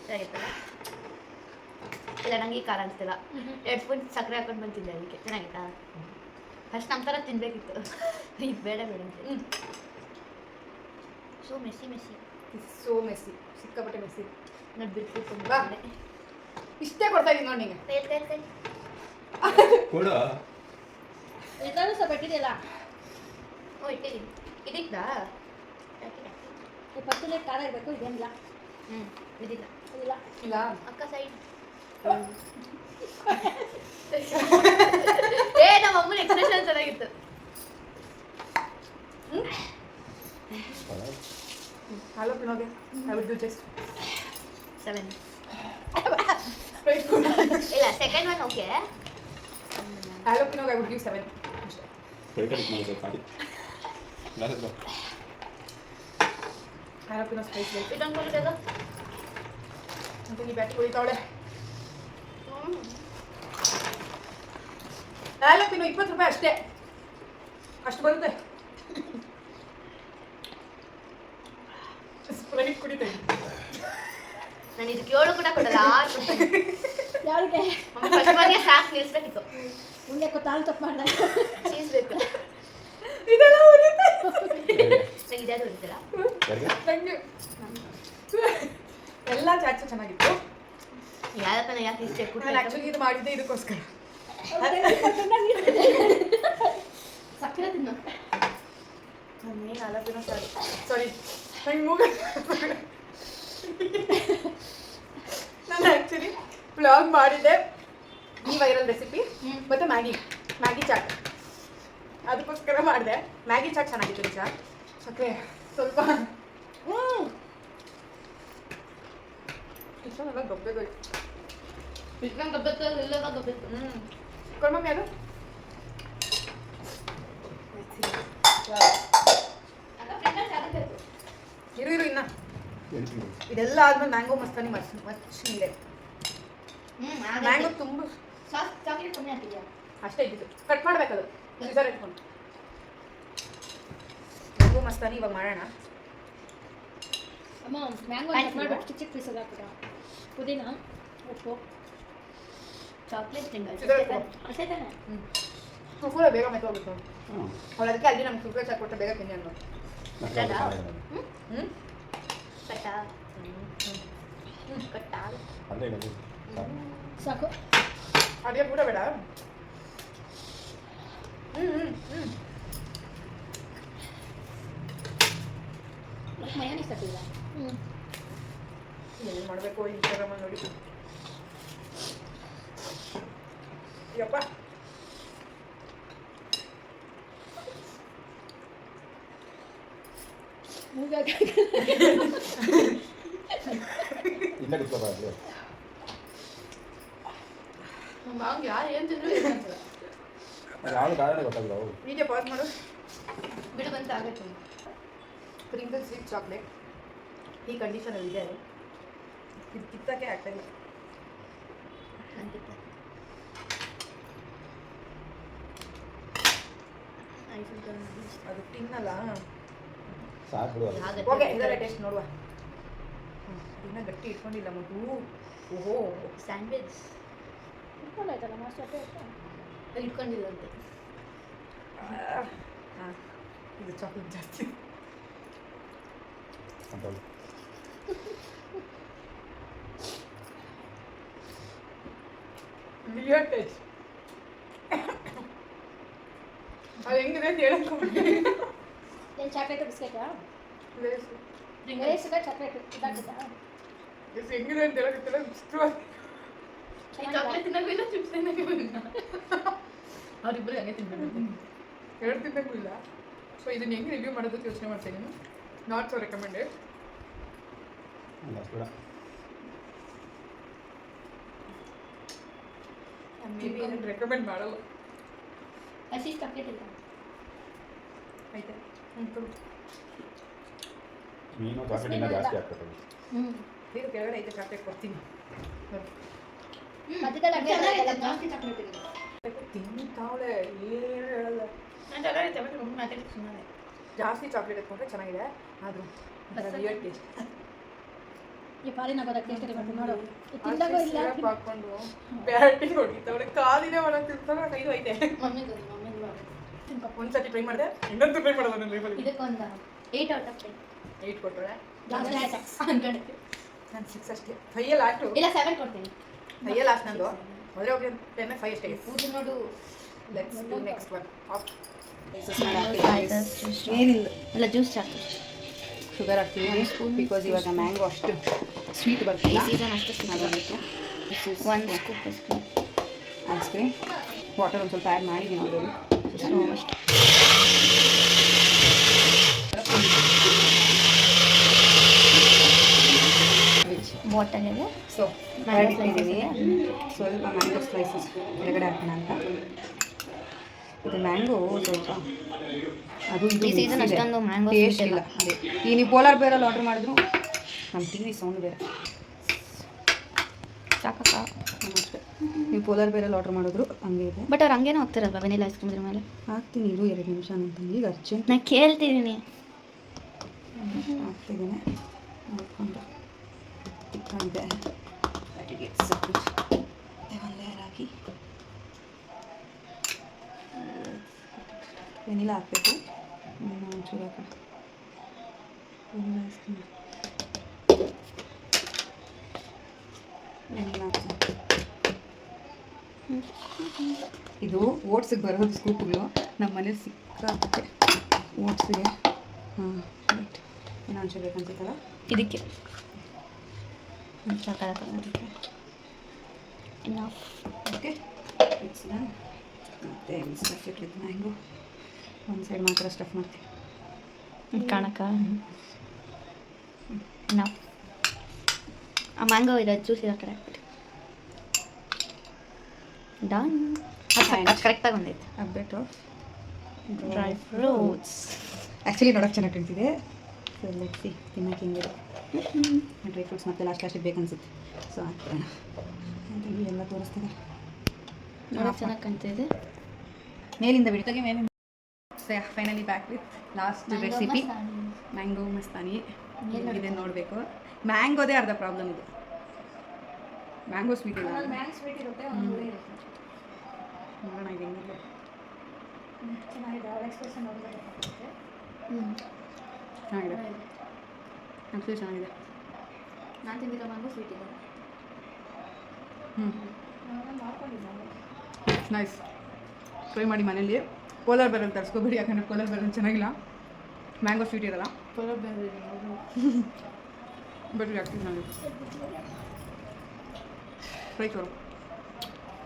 ಚೆನ್ನಾಗಿತ್ತಲ್ಲ? ಇಲ್ಲ ನಂಗೆ ಈ ಖಾರ ಅನಿಸ್ತಿಲ್ಲ. 2 ಸ್ಪೂನ್ ಸಕ್ಕರೆ ಹಾಕೊಂಡು ಬಂತಿದ್ದೆ ಅದಕ್ಕೆ. ಚೆನ್ನಾಗಿತ್ತಾ? ಫಸ್ಟ್ ನಮ್ಮ ಥರ ತಿನ್ನಬೇಕಿತ್ತು. ಇದು ಬೇಡ ಬೇಡ ಅಂತ. ಸೊ ಮೆಸ್ಸಿ ಸೋ ಮೆಸ್ಸಿ, ಸಿಕ್ಕಾಪಟ್ಟೆ ಮೆಸ್ಸಿ. ನೋಡಿ ಬಿಡ್ತಿತ್ತು. ಬಾ. ಇಷ್ಟೇ ಕೊಡ್ತಾ ಇದೀನಿ ನೋಡಿ ನಿಂಗೆ. ಕೈ ಕೊಡು. ಎಲ್ಲರೂ ಸಹ ಬಿಟ್ಟಿದೆಯಲ್ಲ ಓ ಇಟ್ಟಿದ್ದೀನಿ. ಇದಿತ್ತಾ? ಈ ಪತ್ತಲೆ ಖಾರ ಇರಬೇಕು. ಇದೇನಿಲ್ಲ ಇದಿಲ್ಲ. ಇಲ್ಲ ಇಲ್ಲ ಅಕ್ಕ ಸೈಡ್ ಏ ನಮ್ಮ ಅಮ್ಮನ ಎಕ್ಸ್ಪ್ರೆಷನ್ ಚೆನ್ನಾಗಿತ್ತು. ಹಲೋ ಪಿನೋಗೆ, I will do just 7. Sprite ಕೊಡು. ಇಲ್ಲ ಸೆಕೆಂಡ್ ಒನ್ ಓಕೆ. ಹಲೋ ಪಿನೋಗೆ, ಐ ವಿಲ್ ಗಿವ್ 7 ಅಷ್ಟೇ. ಸ್ಪ್ರೈಟಲ್ಲಿ ಮಾಡೋದು ಸಾಕು. ಗ್ಲಾಸಸ್ ಬಾ. ಹಲೋ ಪಿನೋ ಸ್ಪ್ರೈಟ್ ಲೈಕ್ ಇದೊಂದು ಕೊಡಬೇಕ. ಅಂತ ನೀ ಬ್ಯಾಟ್ ಕುಳಿತಾವಳೆ. ಹಲೋ ಪಿನೋ 20 ರೂಪಾಯಿ ಅಷ್ಟೇ, ಅಷ್ಟು ಬರುತ್ತೆ. ಸ್ಪ್ರೈಟ್ ಕುಡಿತಾ ಇದ್ದೀನಿ. ನಾನು ಇದಕ್ಕೆ 7 ಕೂಡ ಕೊಡಲ್ಲ, 6 ಕೊಡ್ತೀನಿ. ಯಾರಿಗೆ ಮಮ್ಮಿ ಫಸ್ಟ್ ಬಾರಿಗೆ ಸಾಕು ನಿಲ್ಲಿಸ್ಬೇಕಿತ್ತು. ಮುಂದೆ ತಾಳು ತಪ್ಪು ಮಾಡಿದಾಗ ಚೀಸ್ ಬೇಕು. ಇದೆಲ್ಲ ಉರಿಯುತ್ತೆ. ನಂಗೆ ಇದ್ಯಾವುದು ಹೊಡಿತೀರ? ಯಾರಿಗೆ? Thank you. ಎಲ್ಲ ಚಾಟ್ಸು ಚೆನ್ನಾಗಿತ್ತು. ಯಾರಪ್ಪನ ಯಾಕೆ ಇಷ್ಟೇ ನಾನು ಕೊಟ್ಟು ಆ್ಯಕ್ಚುಲಿ ಇದು ಮಾಡಿದ್ದೆ ಇದಕ್ಕೋಸ್ಕರ. ಸಕ್ಕರೆ ತಿನ್ನು. ಮೇನ್ ಅಲಪಿನೋ ಸಾರಿ ನಂಗೆ ಮೂಗ. ನಾನು ಆ್ಯಕ್ಚುಲಿ ವ್ಲಾಗ್ ಮಾಡಿದ್ದೆ ಈ ವೈರಲ್ ರೆಸಿಪಿ ಮತ್ತು ಮ್ಯಾಗಿ ಚಾಟ್, ಅದಕ್ಕೋಸ್ಕರ ಮಾಡಿದೆ. ಮ್ಯಾಗಿ ಚಾಟ್ ಚೆನ್ನಾಗಿತ್ತು ನಿಜ. ಓಕೆ ಸ್ವಲ್ಪ ಇಷ್ಟೊಂದೆಲ್ಲ ಗಬ್ಬೆಗೋಯ್ತು. ಇಟ್ಕೊಂಡು ಗಬ್ಬೆತ್ತು ಇಲ್ಲದ ಗಬ್ಬೆತ್ತು. ಕೊಡ್ಮಮ್ಮಿ ಅದು ಇರು ಇನ್ನ ಇದೆಲ್ಲ ಆದ್ಮೇಲೆ ಮ್ಯಾಂಗೋ ಮಸ್ತಾನಿ ಮಚ್ ನೀಡೆ. ಮ್ಯಾಂಗೋ ತುಂಬ ಸಾಸ್ ಚಾಕ್ಲೇಟ್ ಕಮ್ಮಿ ಹಾಕಿದ್ಯಾ? ಅಷ್ಟೇ ಇದ್ದಿದ್ದು. ಕಟ್ ಮಾಡ್ಬೇಕದು ಸೀಸರ್ ಇಟ್ಕೊಂಡು. ಮ್ಯಾಂಗೋ ಮಸ್ತಾನಿ ಇವಾಗ ಮಾಡೋಣ. ಅಮ್ಮ ಮ್ಯಾಂಗೋ ಆಯ್ತು. ಮಾಡ್ಬೇಕು. ಚಿಕ್ಕ ಚಿಕ್ಕ ಪೀಸಲ್ಲಿ ಹಾಕ್ಬಿಡ. ಪುದೀನ ಉಪ್ಪು ಚಾಕ್ಲೇಟ್ ತಿಂಗ ಇದರ ಉಪ್ಪು. ಅಷ್ಟೇ ತಾನೆ. ಫುಲ್ಲ ಬೇಗ ಮೆತ್ತೋಗ್ಬಿಟ್ಟು ಹಾಂ. ಅವಳು ಅದಕ್ಕೆ ಅಲ್ಲಿ ನಮ್ಗೆ ಶುಗರ್ ಚಾಕ್ ಕೊಟ್ಟು ಬೇಗ ತಿನ್ನಿ ಅನ್ನೋ. ಹ್ಞೂ ಕಟ್ಟ ಕಟ್ಟ ಅಲ್ಲೇ ಇಡೋದು. ಸಾಕು. ಅದೇ ಕೂಡ ಬೇಡ. ಮಯಾನೀಸ್ ಹಾಕಿಲ್ಲ. ಏನು ಮಾಡಬೇಕು ಇನ್ಸ್ಟಾಗ್ರಾಮಲ್ಲಿ ನೋಡಿ. ಯಪ್ಪ ಇಲ್ಲೇ ಕೂತ್ಕೋಬಾ ಅಲ್ಲಿ. ನಮ್ಮ ಮಾವಂಗೆ ಯಾರು ಏನು ತಿಂದ್ರು ಏನು ಅನ್ಸಲ್ಲ. ಯಾವುದು ಕಾರಣ ಗೊತ್ತಾಗಲ್ಲ ಅವು. ವಿಡಿಯೋ ಪಾಸ್ ಮಾಡು. ಬಿಡು ಬಂತ ಆಗತ್ತೆ. ಪ್ರಿಂಗಲ್ ಸ್ವೀಟ್ ಚಾಕ್ಲೇಟ್ ಈ ಕಂಡೀಷನಲ್ಲಿ ಇದೆ. ಇದು ಕಿತ್ತಕ್ಕೆ ಆಗ್ತಾಯಿಲ್ಲ. ಅದು ತಿನ್ನಲ್ಲ. ಸಾಕು ಬಿಡು ಅದು. ಓಕೆ ಇದೆಲ್ಲ ಟೇಸ್ಟ್ ನೋಡುವ. ಇನ್ನೂ ಗಟ್ಟಿ ಇಟ್ಕೊಂಡಿಲ್ಲ ಮಗು. ಓಹೋ ಸ್ಯಾಂಡ್ವಿಚ್ ಇಟ್ಕೊಂಡಾಯ್ತಲ್ಲ ಮಾಸ್ಟರ್ ಇಟ್ಕೊಂಡಿಲ್ಲಂತೆ. ಹಾಂ ಇದು ಚಾಕ್ಲೇಟ್ ಜಾಸ್ತಿ. ಅಂತೇಳಿ. Weird taste. ಅದು ಹೆಂಗಿದೆ ಅಂತ ಹೇಳಕ್ಕೆ ಏನು ಚಾಕ್ಲೇಟ್ ಬಿಸ್ಕೆಟಾ ಲೇಸ್ ಲೇಸ್ಗೆ ಚಾಕ್ಲೇಟ್ ಇದಾಗ್ತದಾ ಇದು ಹೆಂಗಿದೆ ಅಂತ ಹೇಳಕ್ಕಿಲ್ಲ. ಇಷ್ಟು ಚಾಕ್ಲೇಟ್ ತಿನ್ನೋಕಿಲ್ಲ ಚಿಪ್ಸ್ ತಿನ್ನೋಕಿಲ್ಲ. ಅವರಿಬ್ಬರು ಹಂಗೆ ತಿನ್ಬೇಕು. ಎರಡು ತಿನ್ನಕ್ಕೂ ಇಲ್ಲ. ಸೊ ಇದನ್ನ ಹೆಂಗೆ ರಿವ್ಯೂ ಮಾಡೋದಕ್ಕೆ ಯೋಚನೆ ಮಾಡ್ತೀನಿ. Not so recommended. ಒಂದು ಅಷ್ಟು ಬಿಡ. ಮೇಬಿ ಇದನ್ನು ರೆಕಮೆಂಡ್ ಮಾಡಲ್ಲ. ಹಸಿ ಚಾಕ್ಲೇಟ್ ಇಲ್ಲ ಆಯ್ತಾ ನೀನು ಚಾಕ್ಲೇಟ್ ಇನ್ನೂ ಜಾಸ್ತಿ ಆಗ್ತದೆ. ಇದು ಕೆಳಗಡೆ ಐತೆ ಚಾಕ್ಲೇಟ್ ಕೊಡ್ತೀನಿ. ಮಧ್ಯದಲ್ಲಿ ಹಂಗೆ ಜಾಸ್ತಿ ಚಾಕ್ಲೇಟ್ ಇದೆ. ತಿಂತಾವಳೆ ಏನು ಹೇಳಲ್ಲ. ನಾನು ಚೆನ್ನಾಗಿರುತ್ತೆ ಬಟ್ ಮಮ್ಮಿ ಮಾತಾಡಿ ಸುಮ್ಮನೆ. ಜಾಸ್ತಿ ಚಾಕ್ಲೇಟ್ ಎತ್ಕೊಂಡ್ರೆ ಚೆನ್ನಾಗಿದೆ. ಆದರೂ ವಿಯರ್ಡ್ ಟೇಸ್ಟ್. ಈ ಪಾಲಿನ ಬರೋಕ್ಕೆ ಟೇಸ್ಟ್ ಮಾಡ್ತೀನಿ ನೋಡು ತಿಂದಾಗೂ ಇಲ್ಲ ಹಾಕೊಂಡು ಬ್ಯಾಟಿಂಗ್ ಹೊಡಿತಾವಳೆ. ಕಾಲಿನೇ ಒಳಗೆ ತಿಂತಾಳೆ. ಕೈದು ಐತೆ. ಮಮ್ಮಿಗೂ ಒಂದ್ಸತಿ ಟ್ರೈ ಮಾಡಿದೆ, ಇನ್ನೊಂದು ಟ್ರೈ ಮಾಡೋದು ನನ್ನ ಲೈಫಲ್ಲಿ. ಇದಕ್ಕೊಂದು 8 ಔಟ್ ಆಫ್ 10. 8 ಕೊಟ್ಟರೆ ಜಾಸ್ತಿ ಆಯ್ತಾ ಅನ್ಕೊಂಡಿದ್ದೆ. ನಾನು 6 ಅಷ್ಟೇ. 5 ಲಾಸ್ಟು. ಇಲ್ಲ 7 ಕೊಡ್ತೀನಿ. 5 ಲಾಸ್ಟ್ ನಂದು. ಮೊದಲೇ ಹೋಗಿ 10 5 ಅಷ್ಟೇ. ಇದು ನೋಡು. Let's do next one. ಏನಿಲ್ಲ ಎಲ್ಲ ಜ್ಯೂಸ್ ಚಾಕು. ಶುಗರ್ ಹಾಕ್ತೀವಿ ಬಿಕಾಸ್ ಇವಾಗ ಮ್ಯಾಂಗೋ ಅಷ್ಟು ಸ್ವೀಟ್ ಬರ್ತಿಲ್ಲ. ಸೀಸನ್ ಅಷ್ಟು ಅದಕ್ಕೆ ಒಂದು ಸ್ಕೂಪ್ ಐಸ್ ಕ್ರೀಮ್ ವಾಟರ್ ಒಂದು ಸ್ವಲ್ಪ ಆ್ಯಡ್ ಮಾಡಿದ್ದೀನಿ ಅದರಲ್ಲಿ. ಅಷ್ಟು ಬಾಟಲಿಗೆ ಸೊ ಮಾಡಿಟ್ಟಿದ್ದೀನಿ. ಸ್ವಲ್ಪ ಮ್ಯಾಂಗೋ ಸ್ಲೈಸಸ್ ಕೆಳಗಡೆ ಹಾಕೋಣ ಅಂತ. ಇದು ಮ್ಯಾಂಗೋ ಸ್ವಲ್ಪ ಅದು ಈ ಸೀಸನ್ ಅಷ್ಟೊಂದು ಮ್ಯಾಂಗೋ ಟೇಸ್ಟ್ ಇಲ್ಲ. ಅದೇ ಈ ನೀವು ಪೋಲಾರ್ ಬೇರಲ್ಲಿ ಆರ್ಡರ್ ಮಾಡಿದ್ರು ನಮ್ಮ ಟಿ ವಿ ಸೌಂಡ್ ಬೇರೆ ಸಾಕಕ್ಕ. ಅಷ್ಟೇ. ನೀವು ಪೋಲಾರ್ ಬೇರಲ್ಲಿ ಆರ್ಡರ್ ಮಾಡಿದ್ರು ಹಂಗೆ ಇದೆ. ಬಟ್ ಅವ್ರು ಹಂಗೇನೋ ಹೋಗ್ತಿರಲ್ವ ವೆನಿಲಾ ಐಸ್ ಕ್ರೀಮ್ ಇದ್ರ ಮೇಲೆ. ಹಾಕ್ತೀನಿ ಇದು 2 ನಿಮಿಷ ಅಂತಂದು ಈಗ ಅರ್ಜೆಂಟ್ ನಾನು ಕೇಳ್ತಿದ್ದೀನಿ. ಹಾಕ್ತಿದ್ದೀನಿ ನೋಡ್ಕೊಂಡು ಇದೆ. ಒಂದು ಲೇಯರ್ ಹಾಕಿ ವೆನಿಲಾ ಹಾಕಬೇಕು. ಒಂಚೂರು ಹಾಕೋಣ ವೆನಿಲಾ ಐಸ್ ಕ್ರೀಮ್. ವೆನಿಲಾ ಇದು ಓಟ್ಸಿಗೆ ಬರೋದು ಸ್ಕೂಪ್ಗಳು ನಮ್ಮ ಮನೇಲಿ ಸಿಕ್ಕಾಗುತ್ತೆ ಓಟ್ಸಿಗೆ. ಹಾಂ ರೈಟ್. ಏನೋ ಅಂಶ ಬೇಕನ್ಸುತ್ತಲ್ಲ ಇದಕ್ಕೆ ಅದಕ್ಕೆ ಇನ್ನು ಓಕೆ ಇಟ್ಸ್ ಡನ್. ಮತ್ತು ಸ್ಟಫ್ ಇಟ್ ವಿತ್ ಮ್ಯಾಂಗೋ. ಒಂದು ಸೈಡ್ ಮಾತ್ರ ಸ್ಟಫ್ ಮಾಡ್ತೀವಿ ಕಾಣಕ್ಕ. ನಾವು ಆ ಮ್ಯಾಂಗೋ ಇರೋ ಜ್ಯೂಸ್ ಇರೋ ಕಡೆ ಹಾಕ್ಬಿಟ್ಟು ಡನ್. ಕರೆಕ್ಟಾಗಿ ಬಂದೈತೆ. ಅಬ್ಬಿಟ್ಟು ಡ್ರೈ ಫ್ರೂಟ್ಸ್ ಆ್ಯಕ್ಚುಲಿ ನೋಡೋಕ್ಕೆ ಚೆನ್ನಾಗಿ ಕಾಣ್ತಿದೆ. ಸೊ ಲೆಟ್ಸಿ ತಿನ್ನೋಕೆ ಹಿಂಗಿದೆ. ಡ್ರೈ ಫ್ರೂಟ್ಸ್ ಮತ್ತೆ ಲಾಸ್ಟಿಗೆ ಬೇಕನ್ಸುತ್ತೆ. ಸೊ ಹಾಕ್ಬಿಡೋಣ. ಎಲ್ಲ ತೋರಿಸ್ತಾರೆ ನೋಡೋಕೆ ಚೆನ್ನಾಗಿ ಕಾಣ್ತಿದೆ. ಮೇಲಿಂದ ಬಿಡ್ತಾಗೆ ಮೇಲಿಂದ. Finally back with last recipe mango Mastani. ಇದೆ ನೋಡಬೇಕು. ಮ್ಯಾಂಗೋದೇ ಅರ್ಧ ಪ್ರಾಬ್ಲಮ್ ಇದು. ಮ್ಯಾಂಗೋ ಸ್ವೀಟ್ ಇಲ್ಲ. ಸ್ವೀಟ್ ಇರುತ್ತೆ ನೋಡೋಣ ಇದು ಹೆಂಗಿದೆ. ಚೆನ್ನಾಗಿದೆ ಅವ್ರ ಎಕ್ಸ್ಪ್ರೆಷನ್ ನೋಡಿದ್ರೆ ಚೆನ್ನಾಗಿದೆ. ಆ್ಯಕ್ಚುಲಿ ಚೆನ್ನಾಗಿದೆ. ನಾನು ತಿಂದಿರೋ ಮ್ಯಾಂಗೋ ಸ್ವೀಟ್ ಇದೆ. ನೈಸ್. ಟ್ರೈ ಮಾಡಿ ಮನೇಲಿ. ಪೋಲಾರ್ ಬೇರಲ್ಲಿ ತರಿಸ್ಕೋಬೇಡಿ, ಯಾಕಂದರೆ ಪೋಲಾರ್ ಬೇರಲ್ಲಿ ಚೆನ್ನಾಗಿಲ್ಲ. ಮ್ಯಾಂಗೋ ಸ್ವೀಟ್ ಇರಲ್ಲ. ಬಟ್ ಆ್ಯಕ್ಚುಲಿ ಚೆನ್ನಾಗಿದೆ. ಟ್ರೈ ಕೊಡು.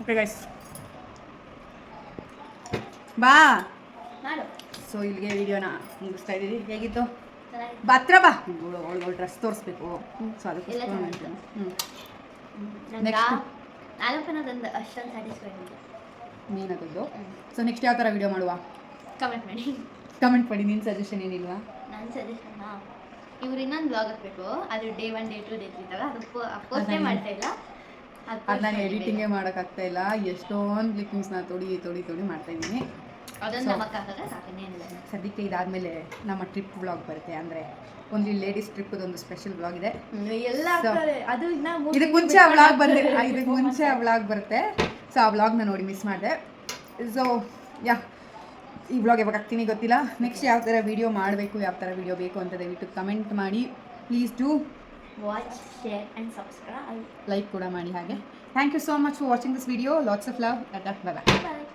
ಓಕೆ ಗೈಸ್ ಬಾ. ಮಾಡು. ಸೊ ಇಲ್ಲಿಗೆ ವಿಡಿಯೋನ ಮುಗಿಸ್ತಾ ಇದ್ದೀವಿ. ಹೇಗಿತ್ತು? ಚೆನ್ನಾಗಿದೆ. ಬಾತ್ರ ಬಾ. ಅವಳು ಡ್ರೆಸ್ ತೋರಿಸ್ಬೇಕು. ಸೊ ಅದಕ್ಕೋಸ್ಕರ ಚೆನ್ನಾಗಿದೆ. Next. ನಾಲ್ಕು ಅನ್ನೋದೊಂದು ಅಷ್ಟೊಂದು ಸ್ಯಾಟಿಸ್ಫೈ ಇದೆ. ಮೀನದ್ದು. ಸೊ ನೆಕ್ಸ್ಟ್ ಯಾವ ಥರ ವಿಡಿಯೋ ಮಾಡುವ ಕಮೆಂಟ್ ಮಾಡಿ. ಕಮೆಂಟ್ ಮಾಡಿ. ನಿನ್ನ ಸಜೆಷನ್ ಏನಿಲ್ವಾ? ನನ್ನ ಸಜೆಷನ್ ಇವ್ರು ಇನ್ನೊಂದು ಬ್ಲಾಗ್ ಹಾಕಬೇಕು. ಅದು ಡೇ 1 ಡೇ 2 ಡೇ 3 ಇದ್ದಾಗ ಅದು ಪೋಸ್ಟೇ ಮಾಡ್ತಾ ಇಲ್ಲ. ಅದು ನಾನು ಎಡಿಟಿಂಗೇ ಮಾಡೋಕ್ಕಾಗ್ತಾ ಇಲ್ಲ. ಎಷ್ಟೊಂದು ಕ್ಲಿಪ್ಪಿಂಗ್ಸ್ನ ತೊಡಿ ಮಾಡ್ತಾಯಿದ್ದೀನಿ. ಅದೊಂದು So- ನಮಕ್ ಹಾಕಿದ್ರೆ ಸಾಕನ್ನೇನಿಲ್ಲ. ಸದ್ಯಕ್ಕೆ ಇದಾದಮೇಲೆ ನಮ್ಮ ಟ್ರಿಪ್ ವ್ಲಾಗ್ ಬರುತ್ತೆ, ಅಂದರೆ ಒಂದು ಲೇಡೀಸ್ ಟ್ರಿಪ್ಪದೊಂದು ಸ್ಪೆಷಲ್ ವ್ಲಾಗ್ ಇದೆ. ಎಲ್ಲ So- ಹಾಕ್ತಾರೆ. ಅದು ಇನ್ನ ಇದಕ್ಕೆ ಮುಂಚೆ ಆ ವ್ಲಾಗ್ ಬರುತ್ತೆ. ಸೊ ಆ ವ್ಲಾಗ್ನ ನೋಡಿ ಮಿಸ್ ಮಾಡಿದೆ. ಸೊ ಯಾ ಈ ವ್ಲಾಗ್ ಯಾವಾಗ ಆಗ್ತೀನಿ ಗೊತ್ತಿಲ್ಲ. ನೆಕ್ಸ್ಟ್ ಯಾವ ಥರ ವೀಡಿಯೋ ಮಾಡಬೇಕು, ಯಾವ ಥರ ವೀಡಿಯೋ ಬೇಕು ಅಂತ ದಯವಿಟ್ಟು ಕಮೆಂಟ್ ಮಾಡಿ. Please do watch, share and subscribe. Like ಕೂಡ ಮಾಡಿ. ಹಾಗೆ thank you so much for watching this video. Lots of love. Bye bye. Bye.